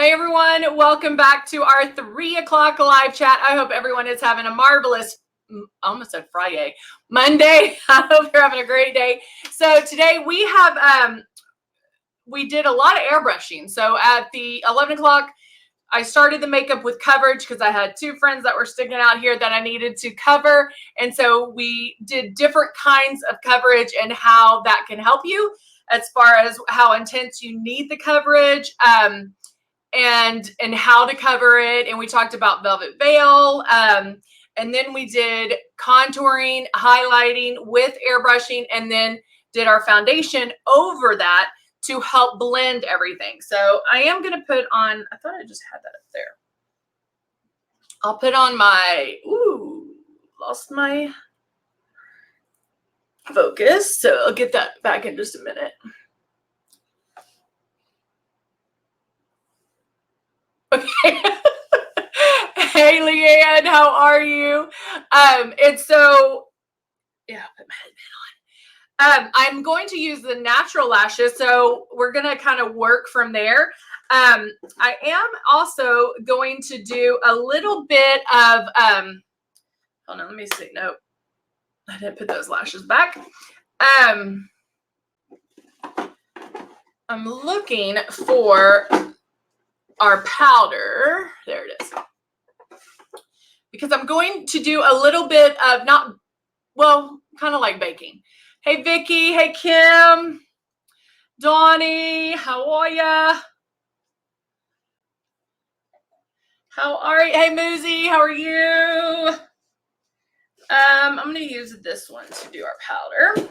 Hey everyone, welcome back to our 3 o'clock live chat. I hope everyone is having a marvelous, almost said Friday, Monday. I hope you're having a great day. So today we have, we did a lot of airbrushing. So at the 11 o'clock, I started the makeup with coverage because I had 2 friends that were sticking out here that I needed to cover. And so we did different kinds of coverage and how that can help you as far as how intense you need the coverage. And how to cover it. And we talked about velvet veil. And then we did contouring, highlighting with airbrushing, and then did our foundation over that to help blend everything. So I am going to put on, I thought I just had that up there. I'll put on my, lost my focus. So I'll get that back in just a minute. Okay. Hey Leanne, how are you? And so, yeah, put my headband on. I'm going to use the natural lashes, so we're gonna kind of work from there. I am also going to do a little bit of, hold on, let me see. No, I didn't put those lashes back. I'm looking for our powder. There it is. Because I'm going to do a little bit of kind of like baking. Hey, Vicky. Hey, Kim. Donnie. How are ya? How are you? Hey, Muzi. How are you? I'm going to use this one to do our powder.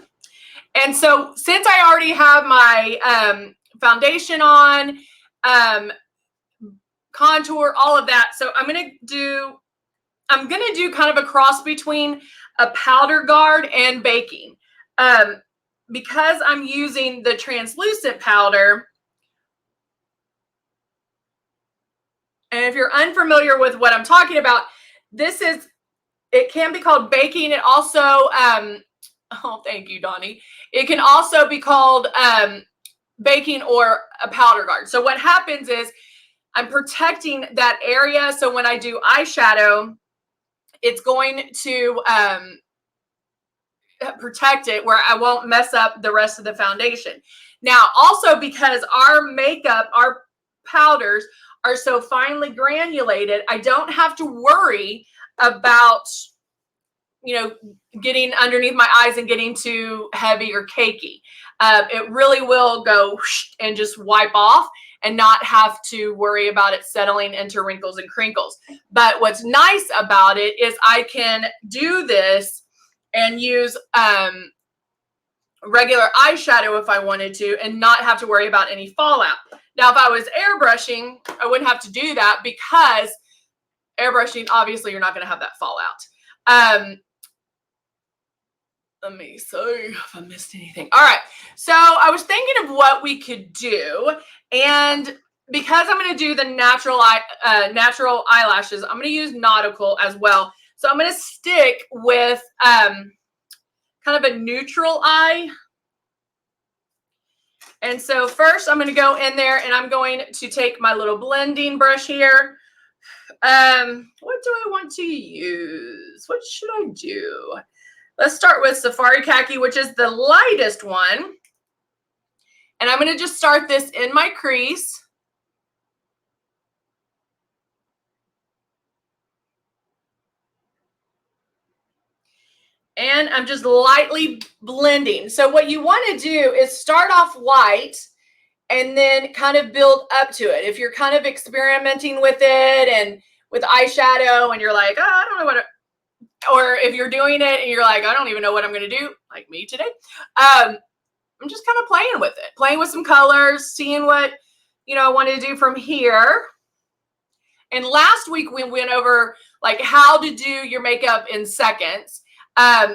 And so since I already have my foundation on, contour, all of that. So I'm going to do kind of a cross between a powder guard and baking. Because I'm using the translucent powder, and if you're unfamiliar with what I'm talking about, it can be called baking. It also, oh, thank you, Donnie. It can also be called baking or a powder guard. So what happens is I'm protecting that area. So when I do eyeshadow, it's going to protect it where I won't mess up the rest of the foundation. Now, also because our makeup, our powders are so finely granulated, I don't have to worry about, getting underneath my eyes and getting too heavy or cakey. It really will go and just wipe off and not have to worry about it settling into wrinkles and crinkles. But what's nice about it is I can do this and use regular eyeshadow if I wanted to and not have to worry about any fallout. Now, if I was airbrushing, I wouldn't have to do that because airbrushing, obviously, you're not going to have that fallout. Let me see if I missed anything. All right. So I was thinking of what we could do. And because I'm going to do the natural eyelashes, I'm going to use nautical as well. So I'm going to stick with kind of a neutral eye. And so first I'm going to go in there and I'm going to take my little blending brush here. What do I want to use? What should I do? Let's start with Safari Khaki, which is the lightest one. And I'm going to just start this in my crease. And I'm just lightly blending. So what you want to do is start off white and then kind of build up to it. If you're kind of experimenting with it and with eyeshadow and you're like, oh, I don't know what or if you're doing it and you're like, I don't even know what I'm going to do, like me today. I'm just kind of playing with it, playing with some colors, seeing what, I want to do from here. And last week we went over like how to do your makeup in seconds.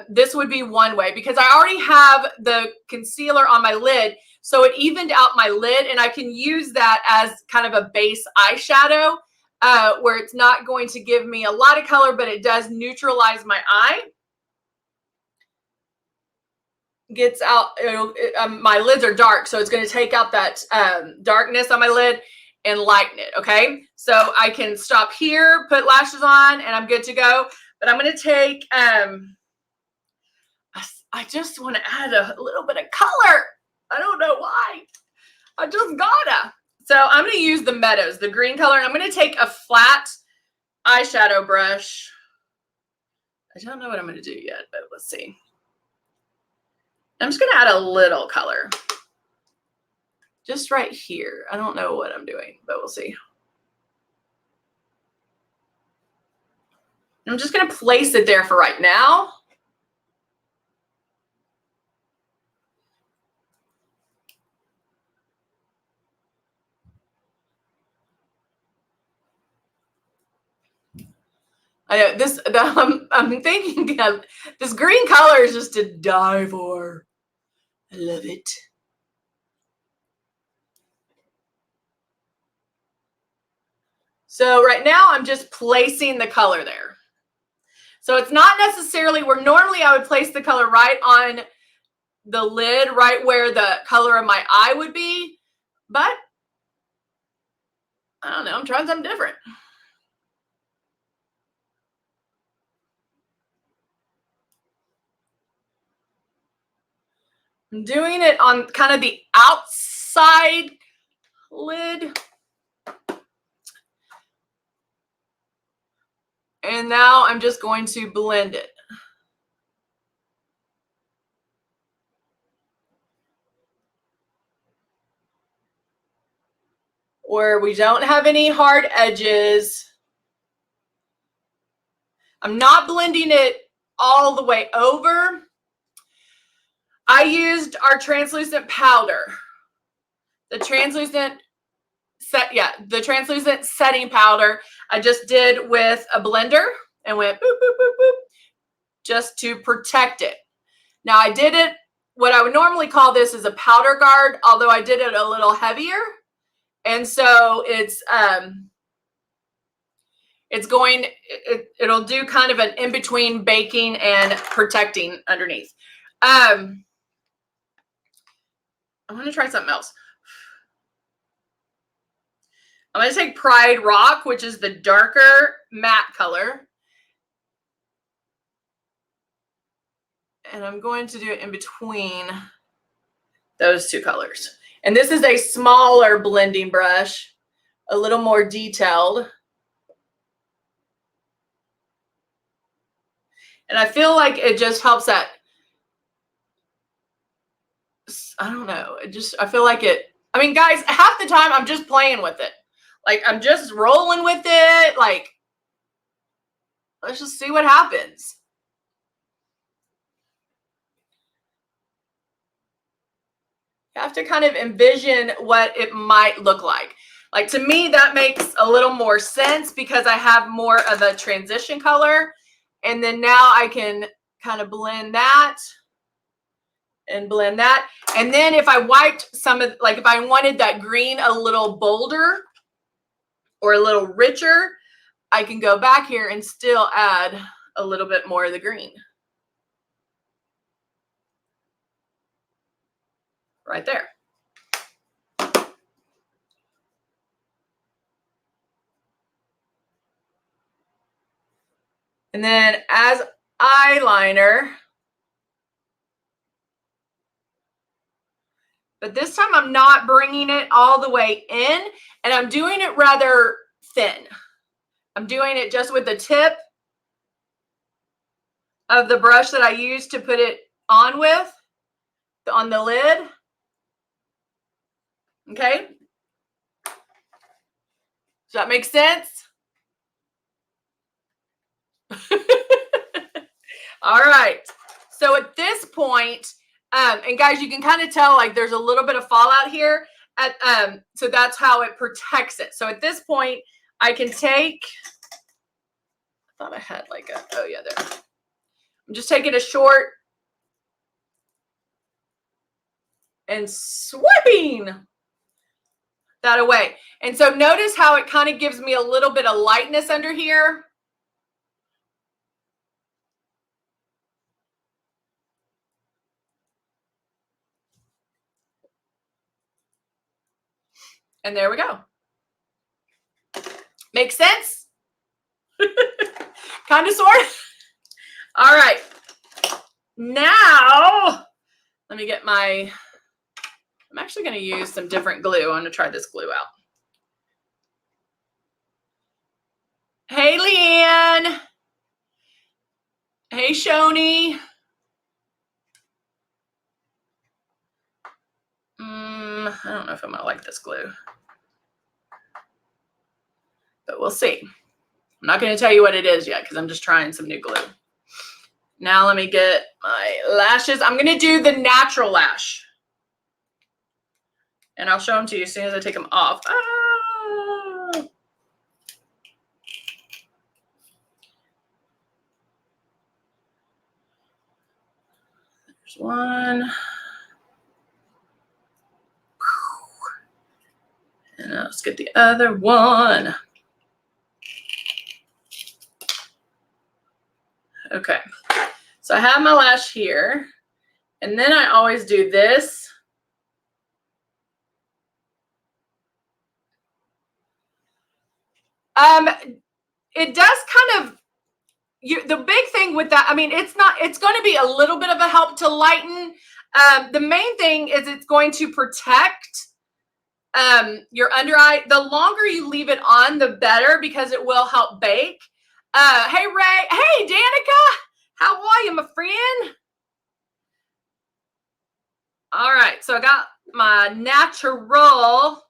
This would be one way because I already have the concealer on my lid. So it evened out my lid and I can use that as kind of a base eyeshadow. Where it's not going to give me a lot of color, but it does neutralize my eye. Gets out, my lids are dark, so it's going to take out that darkness on my lid and lighten it, okay? So I can stop here, put lashes on, and I'm good to go. But I'm going to take, I just want to add a little bit of color. I don't know why. I just gotta. So I'm going to use the Meadows, the green color, and I'm going to take a flat eyeshadow brush. I don't know what I'm going to do yet, but let's see. I'm just going to add a little color. Just right here. I don't know what I'm doing, but we'll see. I'm just going to place it there for right now. I know this, I'm thinking of this green color is just to die for. I love it. So right now I'm just placing the color there. So it's not necessarily where normally I would place the color right on the lid, right where the color of my eye would be. But I don't know, I'm trying something different. I'm doing it on kind of the outside lid. And now I'm just going to blend it. Where we don't have any hard edges. I'm not blending it all the way over. I used our translucent powder. The translucent setting powder I just did with a blender and went boop, boop, boop, boop, just to protect it. Now I did it, what I would normally call this is a powder guard, although I did it a little heavier. And so it'll do kind of an in-between baking and protecting underneath. I'm going to try something else. I'm going to take Pride Rock, which is the darker matte color. And I'm going to do it in between those two colors. And this is a smaller blending brush, a little more detailed. And I feel like it just helps that, I don't know, I feel like it, I mean, guys, half the time I'm just playing with it. Like, I'm just rolling with it. Like, let's just see what happens. You have to kind of envision what it might look like. Like, to me, that makes a little more sense because I have more of a transition color. And then now I can kind of blend that and blend that. And then if I wiped some of, like if I wanted that green a little bolder or a little richer, I can go back here and still add a little bit more of the green. Right there. And then as eyeliner, but this time I'm not bringing it all the way in, and I'm doing it rather thin. I'm doing it just with the tip of the brush that I used to put it on with, on the lid. Okay. Does that make sense? All right. So at this point, and guys, you can kind of tell like there's a little bit of fallout here. So that's how it protects it. So at this point, I can take, I thought I had like a, oh yeah, there. I'm just taking a short and swiping that away. And so notice how it kind of gives me a little bit of lightness under here. And there we go. Make sense? Kind of, sort of. All right. Now, let me get I'm actually going to use some different glue. I'm going to try this glue out. Hey, Leanne. Hey, Shoni. I don't know if I'm going to like this glue, but we'll see. I'm not going to tell you what it is yet because I'm just trying some new glue. Now let me get my lashes. I'm going to do the natural lash. And I'll show them to you as soon as I take them off. Ah! There's one. And let's get the other one. Okay. So I have my lash here. And then I always do this. It does kind of, the big thing with that, I mean, it's going to be a little bit of a help to lighten. The main thing is it's going to protect your under eye. The longer you leave it on, the better, because it will help bake. Hey, Ray. Hey, Danica. How are you, my friend? All right. So I got my natural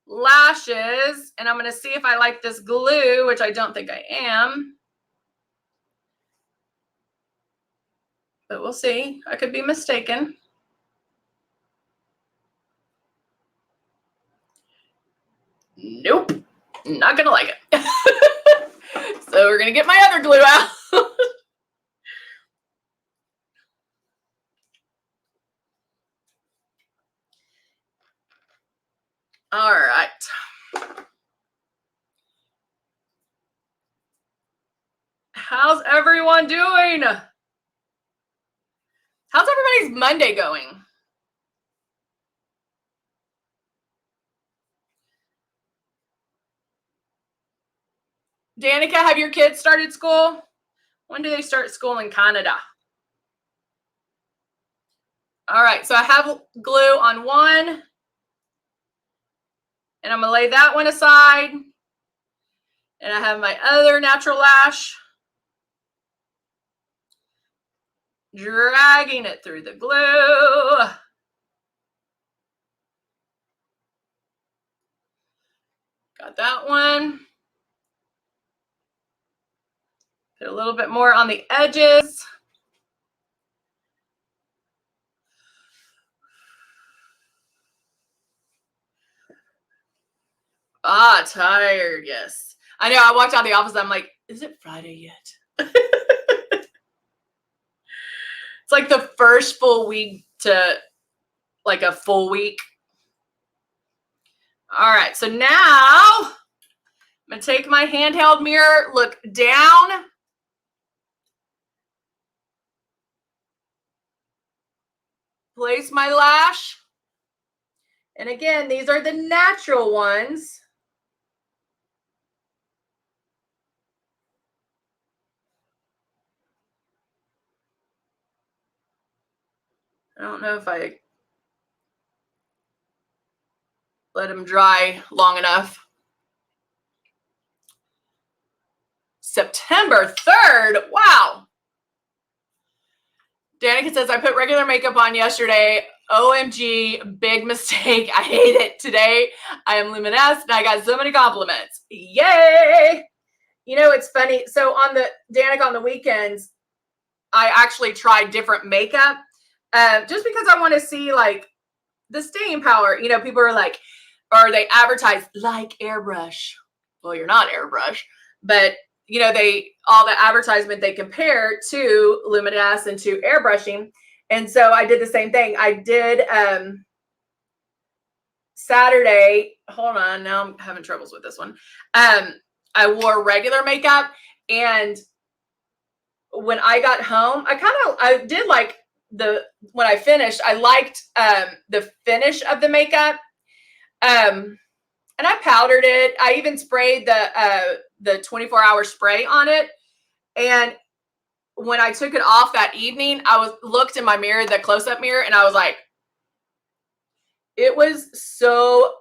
lashes, and I'm going to see if I like this glue, which I don't think I am. But we'll see. I could be mistaken. Nope. Not going to like it. So we're going to get my other glue out. All right. How's everyone doing? How's everybody's Monday going? Danica, have your kids started school? When do they start school in Canada? All right, so I have glue on one. And I'm going to lay that one aside. And I have my other natural lash. Dragging it through the glue. Got that one. Put a little bit more on the edges. Tired, yes. I know, I walked out of the office, I'm like, is it Friday yet? It's like the first full week to like a full week. All right, so now I'm going to take my handheld mirror, look down. Place my lash. And again, these are the natural ones. I don't know if I let them dry long enough. September 3rd. Wow. Danica says, I put regular makeup on yesterday. OMG, big mistake. I hate it. Today, I am Luminess, and I got so many compliments. Yay! You know, it's funny. So Danica, on the weekends, I actually tried different makeup just because I want to see, like, the staying power. You know, people are like, or they advertise like airbrush. Well, you're not airbrush, but you know, all the advertisement they compare to Luminess and to airbrushing. And so I did the same thing. I did Saturday. Hold on, now I'm having troubles with this one. I wore regular makeup, and when I got home, I did like when I finished, I liked the finish of the makeup. And I powdered it. I even sprayed the 24-hour spray on it. And when I took it off that evening, I looked in my mirror, the close-up mirror, and I was like, it was so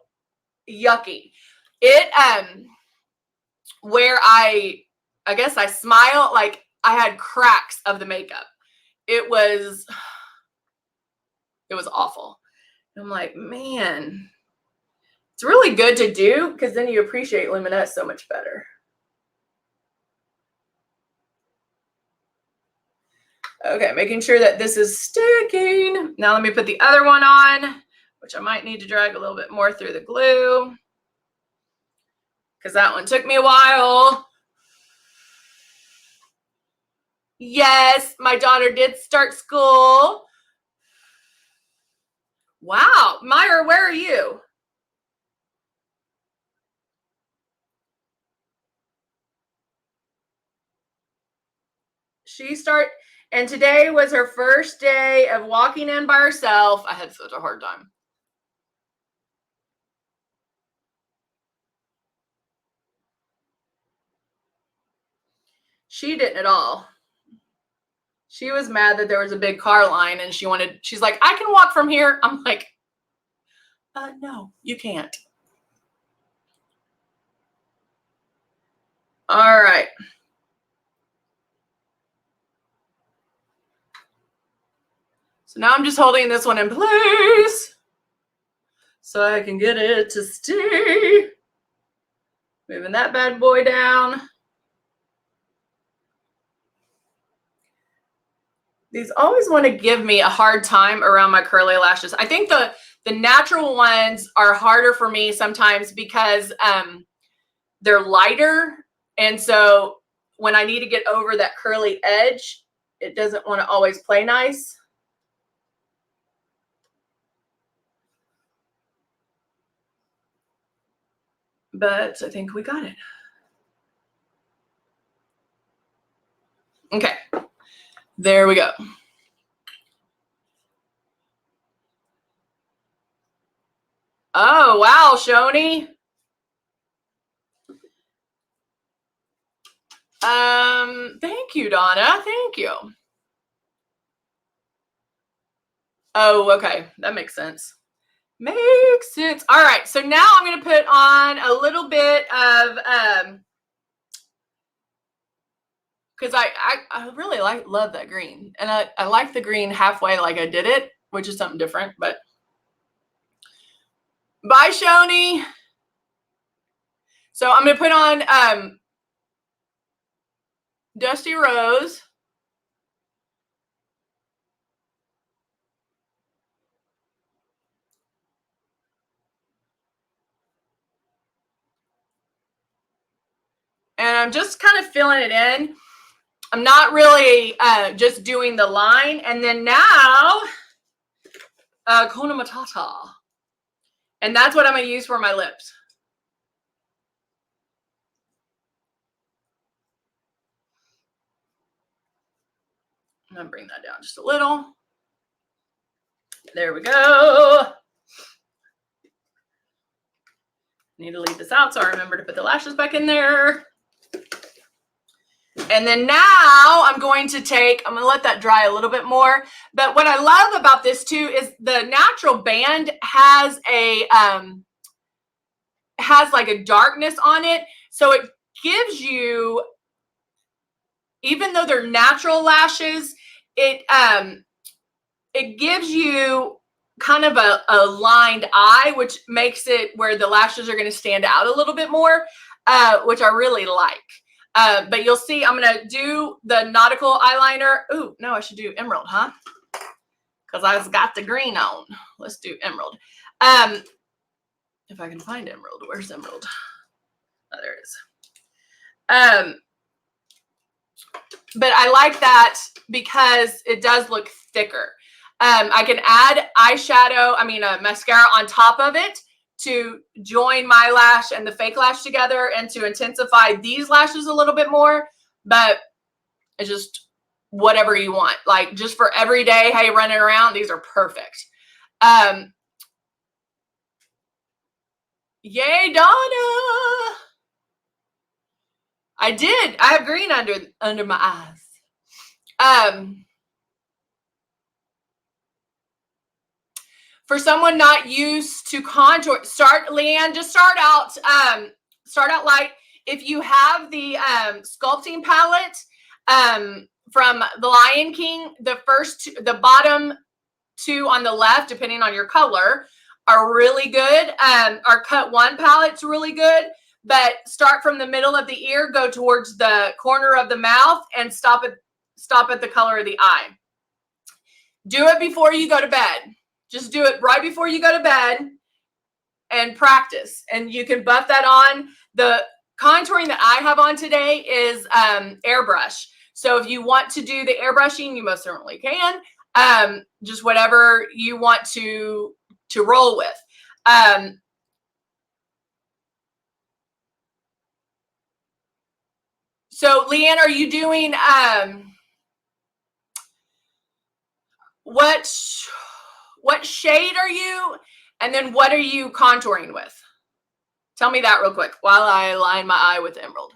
yucky. It where I guess I smile, like I had cracks of the makeup. It was awful. And I'm like, man, it's really good to do because then you appreciate Luminess so much better. Okay, making sure that this is sticking. Now let me put the other one on, which I might need to drag a little bit more through the glue because that one took me a while. Yes, my daughter did start school. Wow, Myra, where are you? And today was her first day of walking in by herself. I had such a hard time. She didn't at all. She was mad that there was a big car line and she's like, I can walk from here. I'm like, no, you can't. All right. So now I'm just holding this one in place so I can get it to stay. Moving that bad boy down. These always want to give me a hard time around my curly lashes. I think the natural ones are harder for me sometimes because they're lighter. And so when I need to get over that curly edge, it doesn't want to always play nice. But I think we got it. Okay. There we go. Oh, wow, Shoni. Thank you, Donna. Thank you. Oh, okay. That makes sense. Makes sense. All right. So now I'm going to put on a little bit of, because I really love that green. And I like the green halfway like I did it, which is something different. But bye, Shoni. So I'm going to put on Dusty Rose. And I'm just kind of filling it in. I'm not really just doing the line. And then now, Kona Matata. And that's what I'm going to use for my lips. I'm going to bring that down just a little. There we go. Need to leave this out so I remember to put the lashes back in there. And then now I'm going to let that dry a little bit more. But what I love about this too is the natural band has like a darkness on it. So it gives you, even though they're natural lashes, it gives you kind of a lined eye, which makes it where the lashes are going to stand out a little bit more, which I really like. But you'll see, I'm going to do the nautical eyeliner. Ooh, no, I should do emerald, huh? Because I've got the green on. Let's do emerald. If I can find emerald. Where's emerald? Oh, there it is. But I like that because it does look thicker. I can add mascara on top of it to join my lash and the fake lash together and to intensify these lashes a little bit more. But it's just whatever you want. Like just for every day, hey, running around, these are perfect. Yay, Donna. I did. I have green under my eyes. For someone not used to contour, Leanne, just start out light. If you have the sculpting palette from The Lion King, the bottom two on the left, depending on your color, are really good. Our Cut One palette's really good, but start from the middle of the ear, go towards the corner of the mouth, and stop at the color of the eye. Do it before you go to bed. Just do it right before you go to bed and practice. And you can buff that on. The contouring that I have on today is airbrush. So if you want to do the airbrushing, you most certainly can. Just whatever you want to roll with. So Leanne, are you doing what shade are you? And then what are you contouring with? Tell me that real quick while I line my eye with emerald.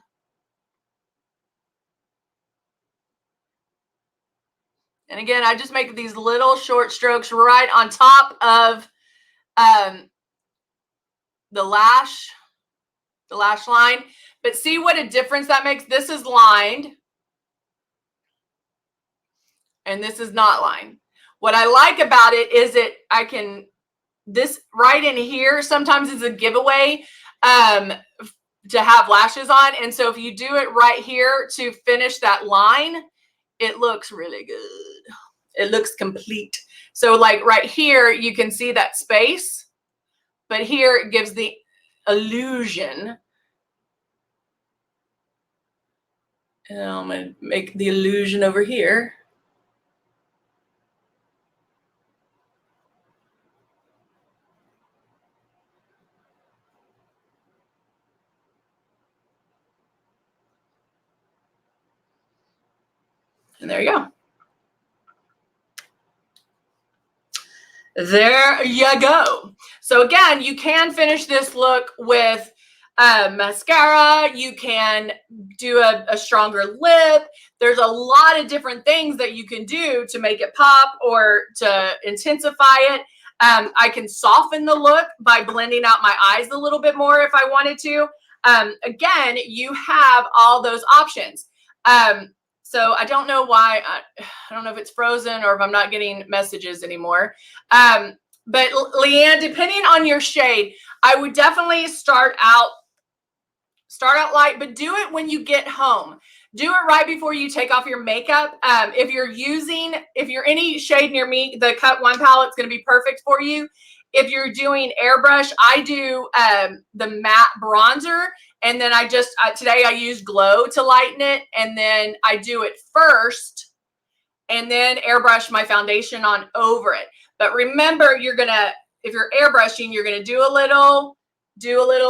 And again, I just make these little short strokes right on top of the lash line. But see what a difference that makes? This is lined. And this is not lined. What I like about it is this right in here sometimes is a giveaway to have lashes on. And so if you do it right here to finish that line, it looks really good. It looks complete. So like right here, you can see that space, but here it gives the illusion. And I'm going to make the illusion over here. And there you go. There you go. So again, you can finish this look with mascara. You can do a stronger lip. There's a lot of different things that you can do to make it pop or to intensify it. I can soften the look by blending out my eyes a little bit more if I wanted to. Again, you have all those options. So I don't know why, I don't know if it's frozen or if I'm not getting messages anymore. But Leanne, depending on your shade, I would definitely start out light, but do it when you get home. Do it right before you take off your makeup. If you're any shade near me, the Cut One palette is going to be perfect for you. If you're doing airbrush, I do the matte bronzer. And then today I use Glow to lighten it. And then I do it first and then airbrush my foundation on over it. But remember, if you're airbrushing, you're going to do a little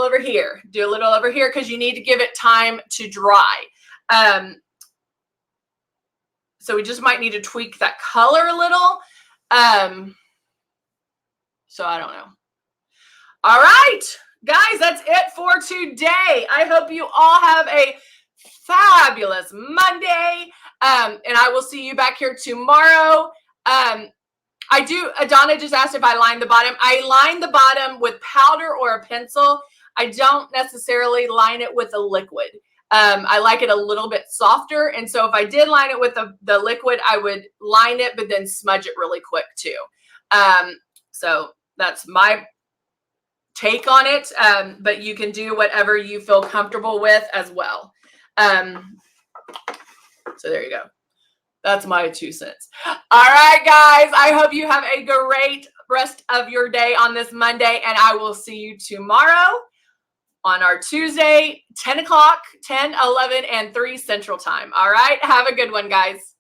over here, because you need to give it time to dry. So we just might need to tweak that color a little. So I don't know. All right, guys, that's it for today. I hope you all have a fabulous Monday. And I will see you back here tomorrow. Donna just asked if I line the bottom. I line the bottom with powder or a pencil. I don't necessarily line it with a liquid. I like it a little bit softer. And so if I did line it with the liquid, I would line it, but then smudge it really quick too. So that's my take on it. But you can do whatever you feel comfortable with as well. So there you go. That's my 2 cents. All right, guys. I hope you have a great rest of your day on this Monday, and I will see you tomorrow on our Tuesday, 10 o'clock, 10, 11, and 3 Central Time. All right. Have a good one, guys.